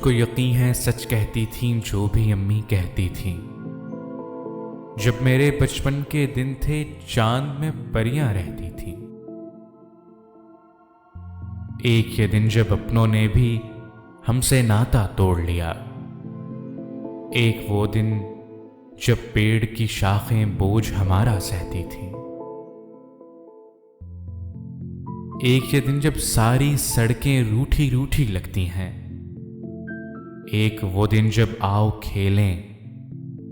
मुझको यकीन है सच कहती थीं जो भी अम्मी कहती थीं। जब मेरे बचपन के दिन थे चांद में परियां रहती थीं। एक ये दिन जब अपनों ने भी हमसे नाता तोड़ लिया। एक वो दिन जब पेड़ की शाखें बोझ हमारा सहती थीं। एक ये दिन जब सारी सड़कें रूठी रूठी लगती हैं। एक वो दिन जब आओ खेलें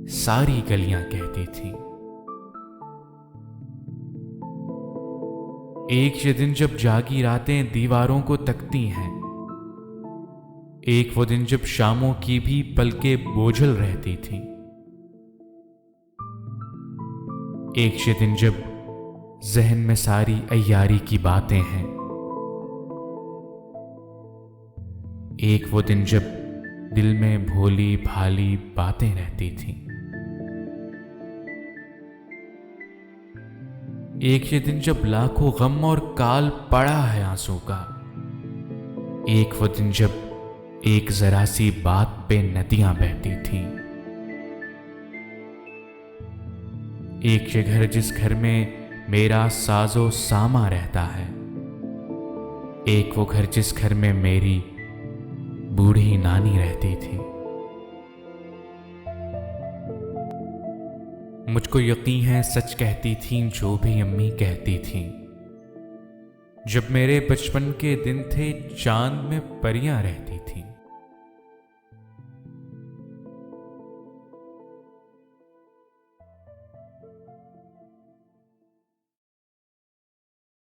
सारी गलियां कहती थीं। एक ये दिन जब जागी रातें दीवारों को तकती हैं। एक वो दिन जब शामों की भी पलकें बोझल रहती थीं। एक ये दिन जब जहन में सारी अय्यारी की बातें हैं। एक वो दिन जब दिल में भोली भाली बातें रहती थीं। एक ये दिन जब लाखों गम और काल पड़ा है आंसू का। एक वो दिन जब एक जरा सी बात पे नदियां बहती थीं। एक ये घर जिस घर में मेरा साजो सामा रहता है। एक वो घर जिस घर में मेरी बूढ़ी नानी रहती थी। मुझको यकीन है सच कहती थीं जो भी अम्मी कहती थीं। जब मेरे बचपन के दिन थे चांद में परियां रहती थीं।